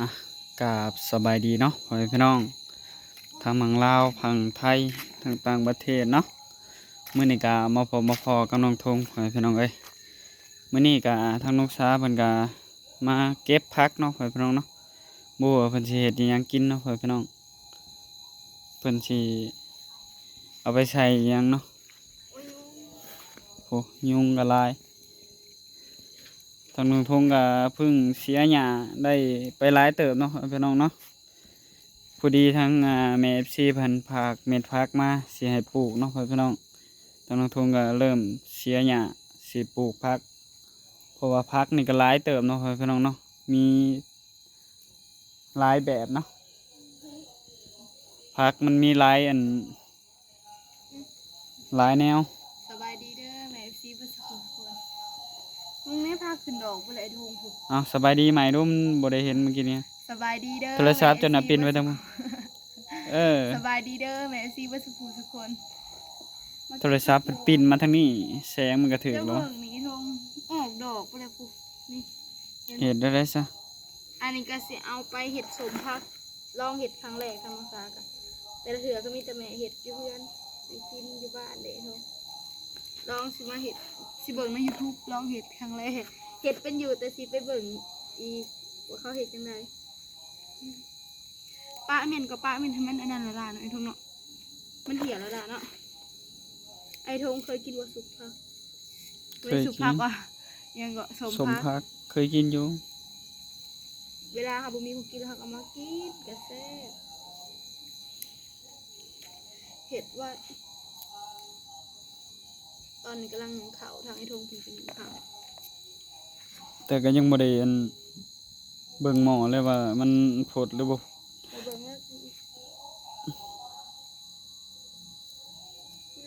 อ่ะกราบสบายดีเนาะพ่อแม่พี่น้องทางเมืองลาวพังไทยทางต่างประเทศเนาะมื้อนี้ก็มาพอกับน้องทงพ่อแม่พี่น้องเอ้ยมื้อนี้ก็ทางนกสาเพิ่นก็มาเก็บผักเนาะพ่อแม่พี่น้องเนาะบ่ว่าเพิ่นสิเฮ็ดอิหยังกินเนาะพ่อแม่พี่น้องเพิ่นสิเอาไปใส่อิหยังเนาะโอ้ยุงก็หลายทางน้องทงก็เพิ่งเสียหญ้าได้ไปหลายเติบเนาะพ่อแม่พี่น้องเนาะ พอดีทั้งแม่FCเพันผักเม็ดผักมาสิให้ปลูกเนาะพี่น้องทางน้องทงก็เริ่มเสียหญ้าสิปลูกผักเพราะว่าผักนี่ก็หลายเติบเนาะพี่น้องเนาะมีหลายแบบเนาะผักมันมีหลายหลายแนวสบายดีเด้อแม่ซีเพื่อนสุขุมคนมึงไม่พาขึ้นดอกบ่เลยทงผมอ้าวสบายดีไหมรุ่มบ่ได้เห็นเมื่อกี้นี้สบายดีเด้อโทรศัพท์จนน่ะปินไว้ทั้งหมดสบายดีเด้อแม่ซีเพื่อนสุขุมทุกคนโทรศัพท์มันปินมาทางนี้แสงมันก็ถึงเจ้าเนาะเบิ่งนี้ทงออกดอกบ่เลยปุ๊นี่เห็ดได้ซะอันนี้ก็สิเอาไปเห็ดสมพักลองเห็ดครั้งแรกทางภาษากันแต่ละเถื่อก็มีแต่แม่เห็ดอยู่เพื่อนไปกินอยู่บ้านเด้ทงลองสิมาเห็ดสิเบิ่งใน YouTube ลองเห็ดครั้งแรกเห็ดเป็นอยู่แต่สิไปเบิ่งอีว่าเขาเห็ดจังไดป้าเม่นกับป้าเม่นทำมันอันนั้นละล่ะเนาะไอ้ทงเนาะมันเหี่ยวละล่ะเนาะไอ้ทงเคยกินวัสุกพักเคยสุกพักอ่ะยังก็สมพักเคยกินอยู่เวลาค่ะบุมีคนกินแล้วเขาก็มากินกระแซ่บเห็ดว่าตอนนี้กำลังเข่าทางไอ้ทงกินข่าวแต่ก็ยังบ่ได้เบิ่งหมอเลยว่ามันผดหรือบ่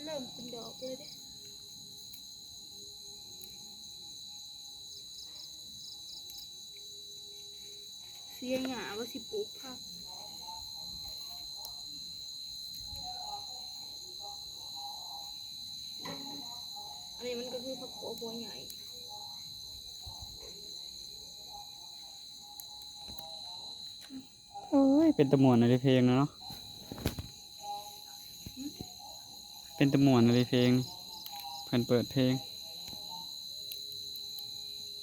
เริ่มเป็นดอกเลยเด้เสียหยาว่าสิปลูกผักอันนี้มันก็คือผักบัวใหญ่โอ้ยเป็นตะมวนอะไรเพลงเนาะเป็นตะมวนอะไรเพลงเพิ่นเปิดเพลง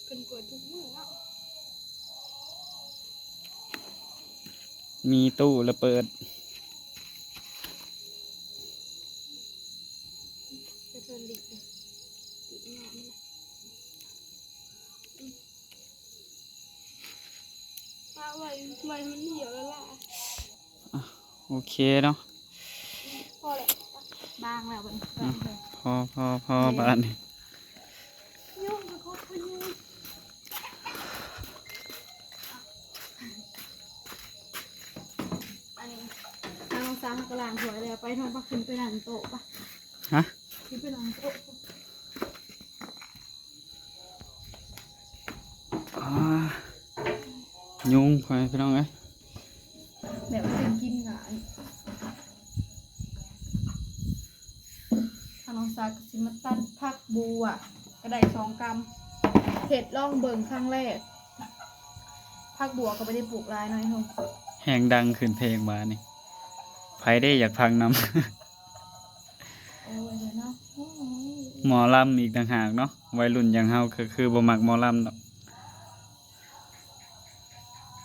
เป็นเปิดทุกมื้อเนาะมีตู้แล้วเปิดจะเทินดิบเลยดิบงามเลยป้าไว้มันเหี่ยวแล้วล่ะโอเคเนาะพอแหละบางแล้วมันพอบ้านนี่ยุ่งกับเขาพยุ่งอันนี้ทางซ้ำกระลางถอยเลยไปทางปักขึ้นไปหลังโต๊ะปะฮะขึ้นไปหลังโต๊ะยุงไปพี่น้องเอ้ยแบบจะกินหงายทางน้องซากสิมาตัดผักบัวก็ได้2 กรัมเห็ดล่องเบิ่งครั้งแรกผักบัวก็ไม่ได้ปลูกลายน้อยทงแหงดังขึ้นเพลงมานี่ไผได้อยากฟังนำโอ้ยเนาะหมอลำอีกต่างหากเนาะวัยรุ่นอย่างเฮาคือบ่มักหมอลำดอก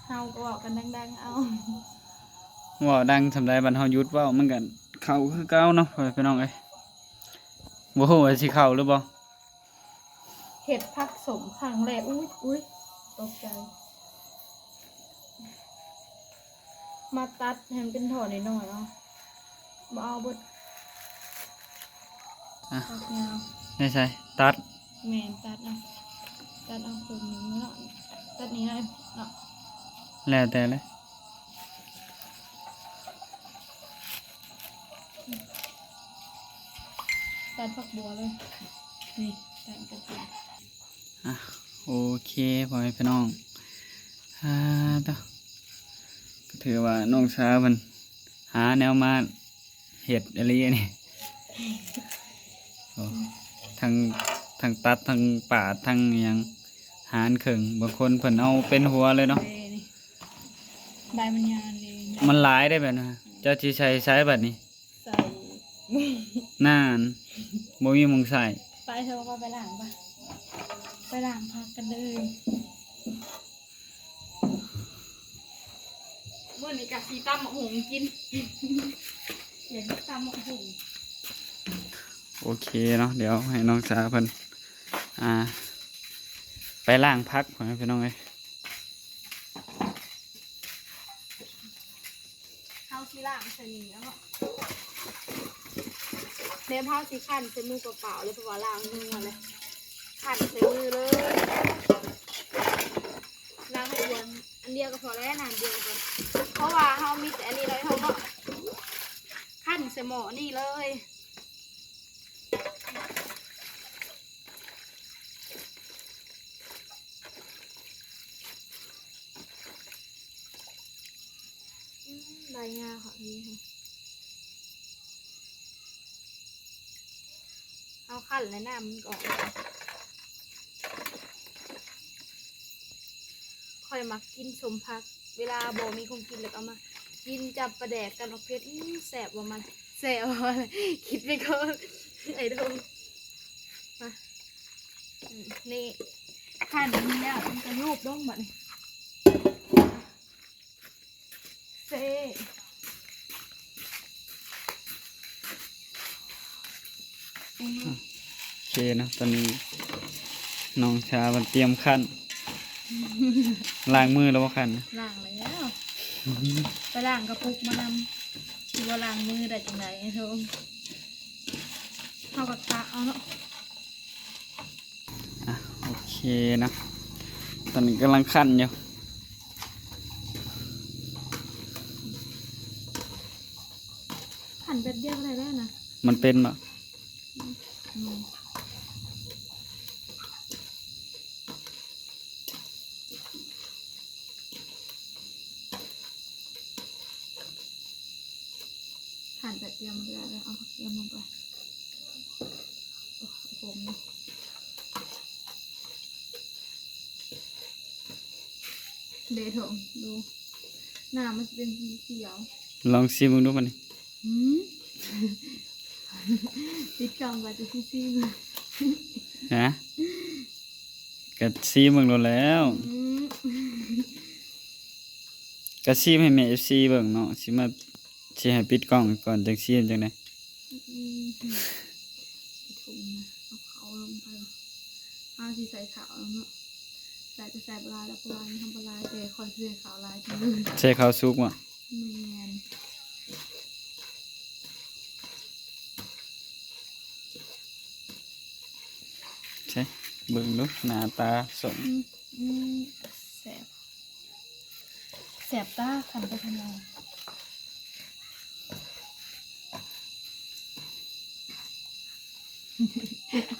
เฮาก็บอกกันดังๆเอาว่าดังสำหรับบ้านเฮายุดว่ามันกันเข้าคือเก่าเนาะพี่น้องเอ้ยบ่ฮู้ว่าสิเข้าหรือบ่เห็ดผักสมครั้งแรกอุ้ยตกใจมาตัดให้มันเป็นถอดหน่อยเนาะมาเอาบดตัดยาวไม่ใช่ตัดแมนตัดเอาผมหนึ่งเนาะตัดนี้ได้เนาะแล้วแต่เลยตัดผักบัวเลยนี่ตัดกระเทียมโอเคพ่อแม่พี่น้องต่อก็ถือว่าน้องสาวมันหาแนวมาเห็ดอะไรนี่ทั้งตัดทั้งปาดทั้งหยังหารเข่งบางคนเพิ่นเอาเป็นหัวเลยเนาะ ใบมันยาวเลย มันหลายได้แบบนั้นเจ้าสิใช้แบบนี้ ใส่ นานบ่มีหมองใส่ ไปเธอก็ไปล้างปะไปล้างพักกันเลยเมื่อนี้กะสีตำหงกินอยากกินตำหง โอเคเนาะเดี๋ยวให้น้องสาวเพิ่นไปล้างพักก่อนนะพี่น้องเอ้ย ข้าวสีล้างใส่นี่แล้วก็เนื้อผ้าสีขันใส่มือเปล่าๆเลยเพราะว่าล้างมือมาเลยขันใส่มือเลยล้างให้อ้วนอันเดียวก็พอแล้วนานเดียวก็เพราะว่าเขามีแต่อันนี้เลยเขาก็ขันใส่หม้อนี่เลยใบงาค่ะนี่ค่ะเอาขันและน้ำมันก่อนค่อยมากินสมพักเวลาโบมีคนกินแล้วก็เอามากินจับประแดกกันออกเพชรแสบว่ามันแสบว่ามันคิดไปก่อนไอ้ดงมานี่ขันนี้แล้วมันจะรูปลงแบบนี้เซ่ โอเคนะตอนนี้น้องชามันเตรียมขั้นล้างมือแล้วบ่ขั้นนะ ล้างแล้วไปล้างกระปุกมานำคิดว่าล้างมือได้จังไงไอ้โธ่เอากับตาเอาเนาะ โอเคนะตอนนี้กำลังขั้นอยู่ หั่นแบบเดียวก็ได้แล้วนะ มันเป็นบ่ อืมหั่นแบบเดียวมันก็ได้แล้วเอาผักเทียมลงไปโอ้โหผมนี่เดทงดูหน้ามันจะเป็นสีเขียว ลองชิมมึงดูมันนี่ หืม ปิดกล่องไปจะซีๆเลย ฮะก็ชิมมึงโดนแล้ว อืม ก็ชิมให้แม่ FC เบิ่งเนาะสิมาสิให้ปิดกล้องก่อนจังชิมจังได๋ อืมถุงนะเอาเขาลงไปเอาสีใส่ขาวแล้วเนาะใส่จะใส่ปลาแล้วปลาทำปลาแต่คอนเสิร์ตขาวลายจังเลย ใส่ข้าวสุกบ่ แมน ใช่เบิ่งดูหน้าตาสม อืมแสบแสบตาขันไปทำไม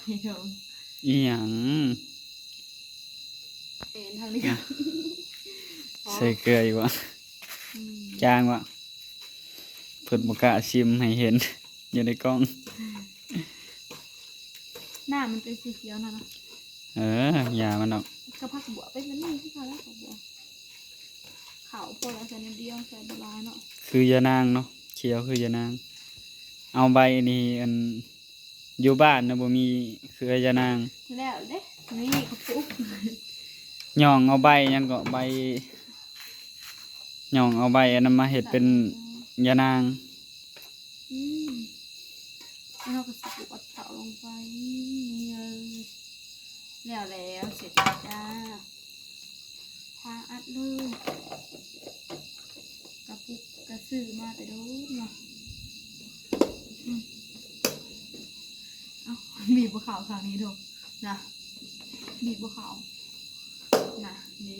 ไม่โดน อีหยัง เอ็นทางนี้ก็ ใส่เกลืออีกวะ อืม จางวะเพิ่นบ่กล้าชิมให้เห็น อยู่ในกล้อง หน้ามันเป็นสีเขียวนะนะ อย่ามันออก กระพักบัวเป็นแบบนี้ที่เขาแล้วกับบัวขาวพอแล้วใส่นิดเดียวใส่ปลาเนาะ คือยานางเนาะเขียวคือยานาง เอาใบนี่อันอยู่บ้านนะบ่มีคือยานาง แล้วเด้นี่กระปุก ย่องเอาใบหยังก็ใบย่องเอาใบอันนั้นมาเฮ็ดเป็นยานาง อืมแล้วเราก็ใส่อัดเสาลงไปนี่เลยแล้วเสร็จแล้วจ้าทาอัดเลยกระปุกกระสือมาแต่โดนเนาะอืมเอาบีบบัวขาวทางนี้ดูนะบีบบัวขาวนะนี่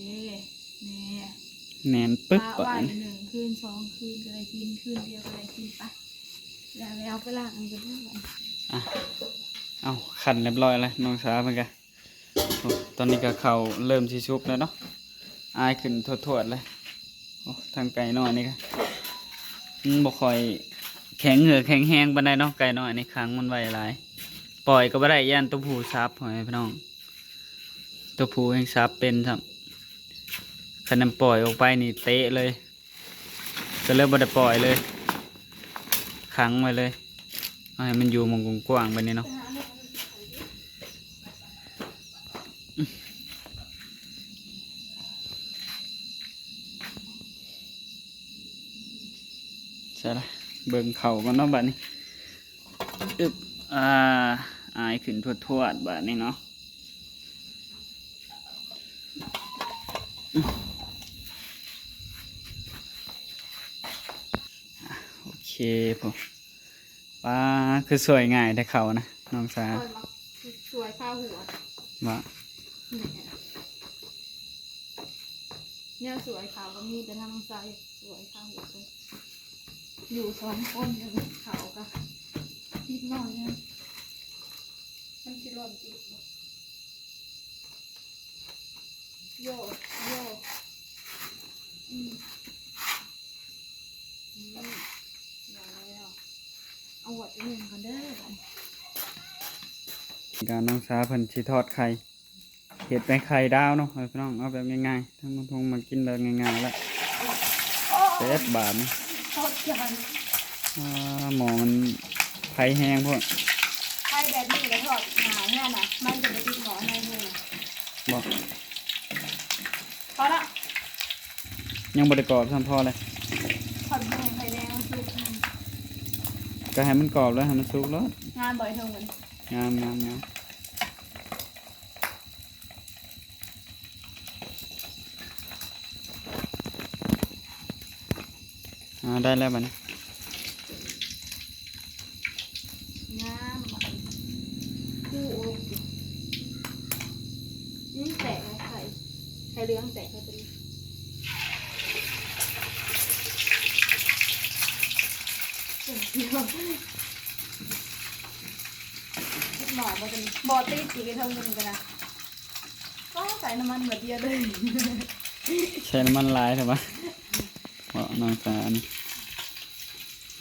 แน่นปึ๊บ ป ก่อ ลาไห น ว1 คืน 2 คืนก็ได้กินคืนเดียวก็ได้กินปะแล้วไปล้างมันกันด้วยกัน อ่ะเอาขันเรียบร้อยแล้วน้องสาวเพิ่นก็โอ้ตอนนี้ก็เข้าวเริ่มสิสุกแล้วเนาะอายขึ้นทวดๆเลยโอ้ทางไก่น้อยนี่ก็มันบ่ค่อยแข็งเหือแข็งแห้งปานใดเนาะไก่น้อยนี่ครั้งมันไวหลาย ปล่อยก็บ่ได้ย่านตัวผู้ซับพ่อแม่พี่น้องตัวผู้แห่งซับเป็นครับคันนำปล่อยออกไปนี่เตะเลย ก็เลยบ่ได้ปล่อยเลยขังไว้เลยเอาให้มันอยู่หมองกว้างๆไปนี่เนาะใช่ละเบิ่งเข่ากันเนาะบัดนี้อึบอายขึ้นทวดๆบัดนี้เนาะโอเคผมป้าคือสวยง่ายแต่เขานะน้องสา คอยมาสวยข้าหัว ว่า เนี่ยสวยขาวก็มีแต่ทางซ้ายสวยข้าหัวเลยอยู่สองคนอย่างขาวกับนิดหน่อยเนี่ยมันคิดว่าจิตโยโยอืมอย่างแล้วเอาหัวไปหนึ่งกันเด้อกัน การน้องสาเพิ่นสิทอดไข่เห็ดเป็นไข่ดาวเนาะให้พี่น้องเอาแบบง่ายๆทั้งมันทงมากินแบบง่ายๆแล้วเซฟบาทนี่ ทอดจาน หมอมันไข่แห้งพวก ไข่แบบนี้ก็ทอดหนาเนี่ยนะมันจะไปติดหมอในมือ บอก พอละ ยังบริกรอบทำพอเลย ทอดแดงไข่แดงสุก ก็ให้มันกรอบแล้วให้มันสุกแล้ว งานบ่อยเท่าเหมือน งามงามงามได้แล้วบัดนี้ งามคู่อกนี่แตกนะไข่เหลืองแตกเขาจะมีเดียวนิดหน่อยมันจะบอตี้จีกันเท่านึงกันนะก็ใส่น้ำมันเหมือนเดียวเลย ใช้น้ำมันลายใช่ปะบอกน้องสานี่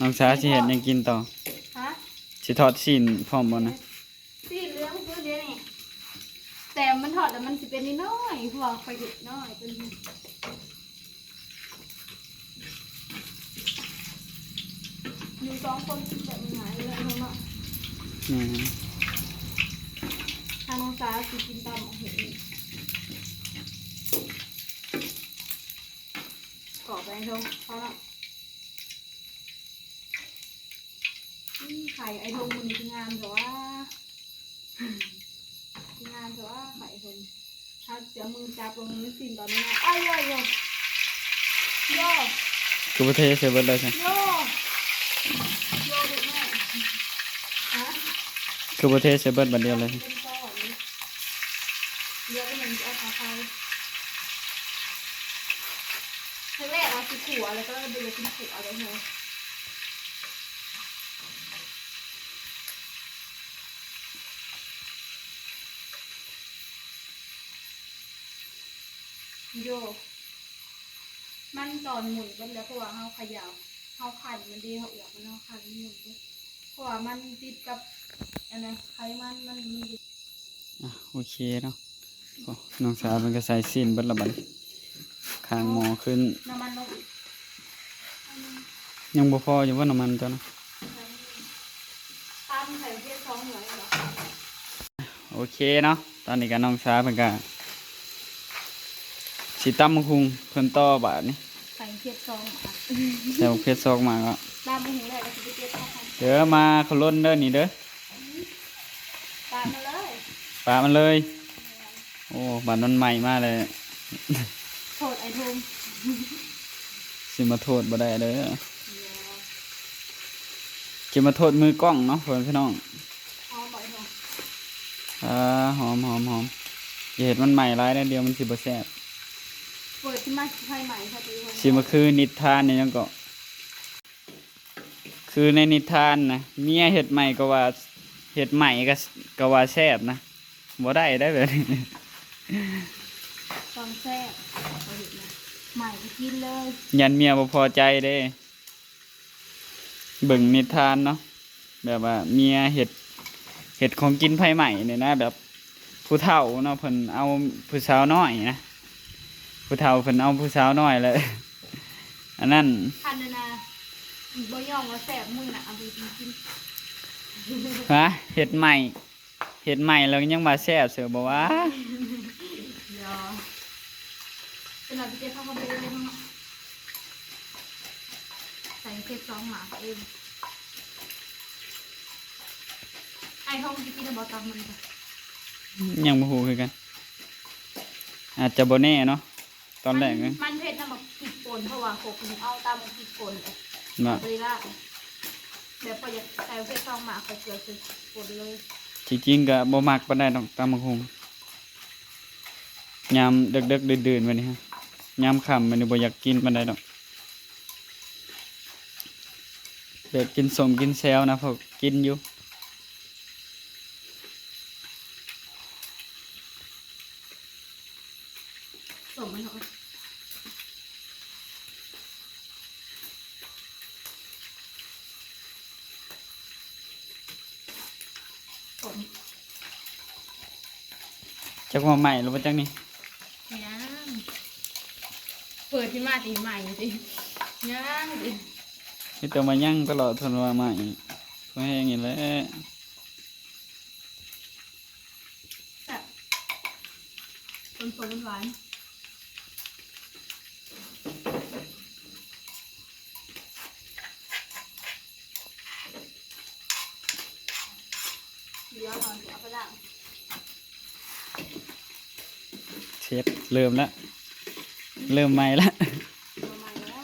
น้องสาสิเห็ดยังกินต่อ ฮะ สิทอดชิ้นพร้อมบ่นะ สีเหลืองตัวเดียวนี่แต่มันถอดแล้วมันจะเป็นนิดน้อยพอไฟดิบน้อยเป็นอยู่สองคนกินแบบหายเลยเนาะ อืม ทางน้องสาวสิกินตามเห็นกรอบไปทงเพราะละไข่ไอ้ทงมันคืองามแต่ว่าคืองามแต่ว่าไข่ทงถ้าเสียมือจับลงนี้สิ่งตอนนี้นะอ้ายโยโยโย คือประเทศเซเบิร์เลยใช่ โยโยดูแม่ฮะ คือประเทศเซเบิร์บัดเดียวเลย เป็นก้อนเดี๋ยวก็มันจะเอาขาไฟแรกๆเราสิขัวแล้วก็ดูเลยเป็นขัวเลยเฮ้ยโยมันตอนหมุนกันแล้วเพราะว่าเขาขยับเขาขันมันดีเขาอยากมันเขาขันหมุนเพราะว่ามันติดกับอะไรไขมันมันมี โอเคเนาะโอ้น้องสาวมันก็ใส่สิ้นเบิดละบัดคางหมอขึ้น น้ำมันลงอีก ยังบ่พออยู่ว่าน้ำมันจ้ะเนาะ ตามไข่เทียบท้องเหนือเหรอ โอเคเนาะตอนนี้ก็น้องสาวเพิ่นก็สิตำบักหุ่งเพิ่นต่อบาดนี้ ไข่เทียบท้องอ่ะ ใส่บักเพชรซอกมาก็ ตามไปหูได้แล้วจะไปเทียบท้องกัน เดี๋ยวมาขลุ่นเด้อนี่เด้อ ตามมาเลย ปลามันเลย โอ้บาดมันใหม่มากเลย โทษไอ้ทุ่ม สิมาโทษบ่ได้เด้อสิมาโทษมือกล้องเนาะเพิ่นพี่น้อง เอาบ่อยทง หอมหอมหอมอย่าเห็ดมันใหม่ร้ายได้เดียวมันสิบ่แซ่บ เปิดที่มาไข่ใหม่ค่ะตีคน สิมาคือนิทานนี่ยังก็ คือในนิทานนะเมียเห็ดใหม่ก็ว่าเห็ดใหม่ก็ว่าแซ่บนะบ่ได้ได้แบบนี้ ตอนแซ่บเอาเห็ดนะใหม่ไปกินเลย ยันเมียบ่พอใจเด้เบิ่งนิทานเนาะแบบว่าเมียเห็ดของกินไผใหม่เนี่ยนะแบบผู้เฒ่าเนาะเพิ่นเอาผู้สาวน้อยนะผู้เฒ่าเพิ่นเอาผู้สาวน้อยเลย อันนั้น คันนะบ่ย่องว่าแซ่บมึงน่ะเอาไปกิน ฮะเห็ดใหม่แล้วยังมาแซ่บเสือบอกว่า เดี๋ยวเป็นแบบพี่เจ๊เข้าไปเลยข้างนอกใส่เผ็ดซองหมาเองไอ้ท้องจะกินบอตามมันค่ะ ยังบ่ฮู้คือกัน อาจจะบ่แน่เนาะตอนแรก มันเผ็ดนะแบบผิดปนเพราะว่าโขกมันเอาตามมันผิดปนเลย ว่า ไปละแบบพออยากใส่เผ็ดซองหมาใส่เกลือใส่ปนเลย ที่จริงก็บ่มักปานใดดอกตามบักฮุงยามดึกๆดื่นๆวันนี้ฮะยามค่ำมันนี่บ่อยากกินปานใดดอกแบบกินส้มกินแซวนะพวกกินอยู่ สมมันเหรอสม จักว่าใหม่หรือว่าจักนี่ ยังเปิดที่มาตีใหม่สิยังดิ มีแต่มายั่งตลอดทนว่าใหม่ก็แห้งอย่างนี้แหละ แบบสมหวานเดี๋ยวเราเอาไปล้าง เชฟเริ่มแล้วเริ่มใหม่ละ ประมาณแล้ว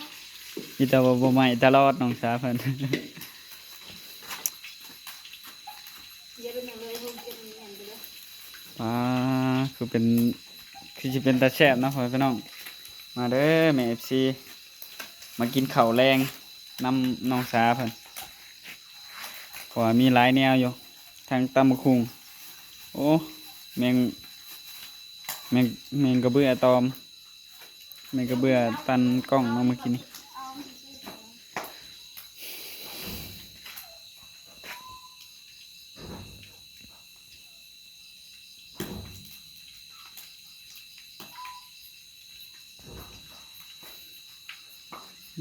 มีแต่ว่าบ่ใหม่ตลอดน้องสาวเพิ่น เดี๋ยวเป็นอย่างเลยลูกเป็นอย่างไปเลย คือเป็นคือสิเป็นตาแซ่บเนาะพ่อพี่น้องมาเด้อแม่ FC มากินข้าวแรงนำน้องสาวเพิ่นเพราะว่ามีหลายแนวอยู่ทั้งตำบักหุ่งโอ้แมงแมงแมงกระเบื้อตอมแมงกระเบื้อตันกล้องเนาะเมื่อกี้นี้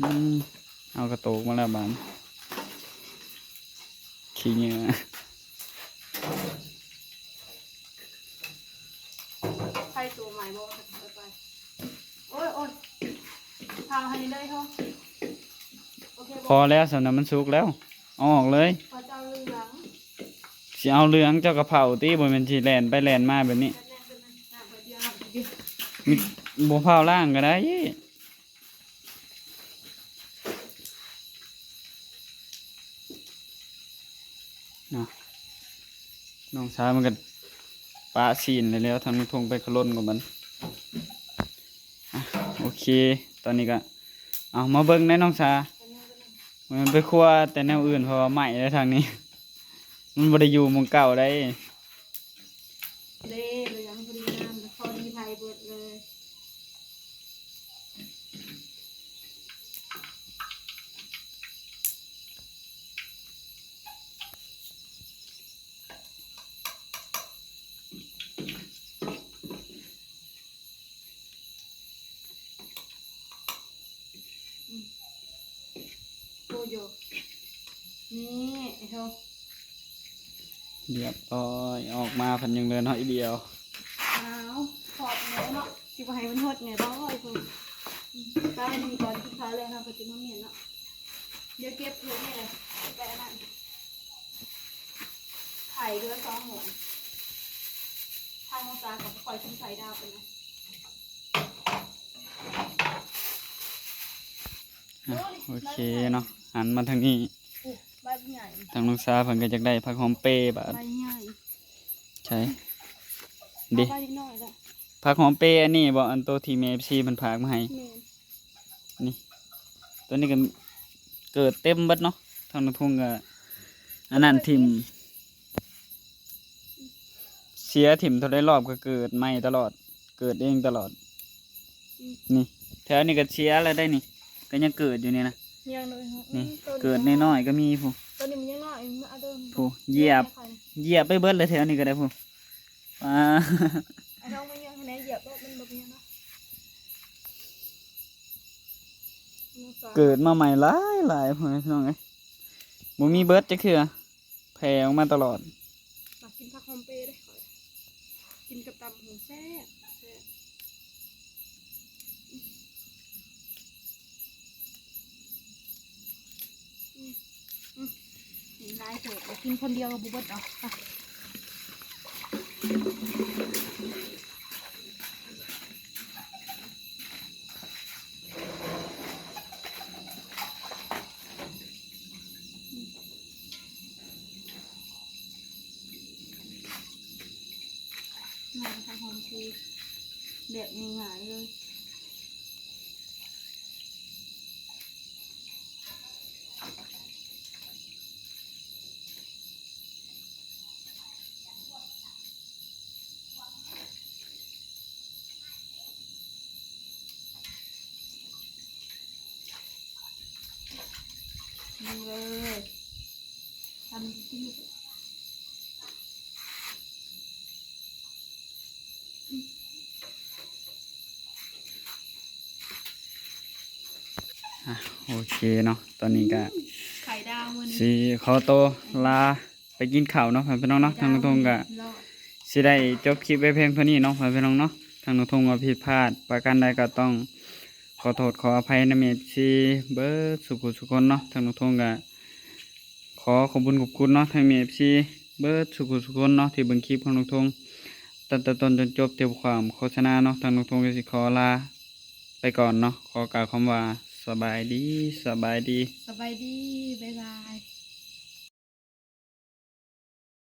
เอา เอากระโตกมาแล้วบานขี้เหงื่อ ใครตัวใหม่บอกไปโอ้ยโอ้ยทางฮันนี่ได้ท้องโอเค พอแล้วสำนักมันสุกแล้วเอาออกเลย พอเจ้าเหลือง สิเอาเหลืองเจ้ากระเพราตีบนเป็นสีแลนไปแลนมาแบบนี้ แน่นๆเป็นหน้าเดียวเดียว มีบัวเผาล่างก็ได้เนาะน้องชายมันก็ปลาซีนเลยแล้วทำมันทงไปขลุ่นกับมันอ่ะโอเค ตอนนี้ก็เอามาเบิ้งในน้องชามันไปครัวแต่แนวอื่นเพราะว่าใหม่แล้วทางนี้ มันบ่ได้อยู่หมุงเก่าได้ เด้เหลืองพอดีน้ำพอดีไทยเบิดเลย โอ้ยนี่ไอ้เท่า เรียบร้อยออกมาพันยังเดินหอยเดียว เอาขอบเนื้อเนาะสิบให้มันหดไงบ้างไอ้คนตายดีก่อนที่ท้ายเลยนะปฏิมาเมียนเนาะเดี๋ยวเก็บเพื่อนนี่เลยไปอันนั้นไข่ด้วยซอสหมูทางมองตากับคอยชิ้นไข่ดาวไปนะ โอเคเนาะหันมาทางนี้ ใบใหญ่ ทางน้องสาวเพิ่นก็อยากได้ผักหอมเปรย์บาด ใบใหญ่ ใช่ดิ ใบนิดหน่อยละ ผักหอมเปรย์อันนี้บ่อันโตที่แม่ FC เพิ่นพากมาให้ เมน นี่ตัวนี้ก็เกิดเต็มเบิดเนาะทางน้องทุ่งก็อันนั้นทิ่มเสียถิ่มเท่าได้รอบก็เกิดใหม่ตลอดเกิดเองตลอดนี่แถวนี้ก็เสียแล้วได้นี่ก็ยังเกิดอยู่นี่นะ ยังเลย นี่เกิดน้อยๆก็มีผู้ ตัวนี้มันยังน้อยมาเดิม ผู้เหยียบไปเบิดเลยแถวนี้ก็ได้ผู้อ่า ไอ้ท้องมันยังคะแนนเหยียบมันแบบนี้นะ เกิดมาใหม่หลายพ่อแม่พี่น้องเอ้ยบ่มีเบิดจักเทื่อแผ่ออกมาตลอด มากินผักหอมเปรย์ได้ข่อยกินกับตำหูแซ่บแซ่บนี่ลายเถอะกินคนเดียวกับบุบเบิ้ลเอาไปมาทำหอมชีแบบง่ายๆเลยนี่เลยทำที่ โอเคเนาะตอนนี้ก็ ไข่ดาวมัน สิขอตัวลาไปกินข้าวเนาะพ่อพี่น้องเนาะทางน้องทงก็สิได้จบคลิปไว้เพียงเท่านี้เนาะพ่อพี่น้องเนาะทางน้องทงก็ผิดพลาดประการใดก็ต้องขอโทษขออภัยนะเมซีเบิร์ดสุขคนเนาะทางน้องทงก็ขอขอบคุณเนาะทางเมซีเบิร์ดสุขคนเนาะที่เบิ่งคลิปของน้องทงตั้งแต่ต้นจนจบเต็มความโฆษณาเนาะทางน้องทงก็สิขอลาไปก่อนเนาะขอกล่าวคำว่าสบายดี สบายดี บ๊ายบาย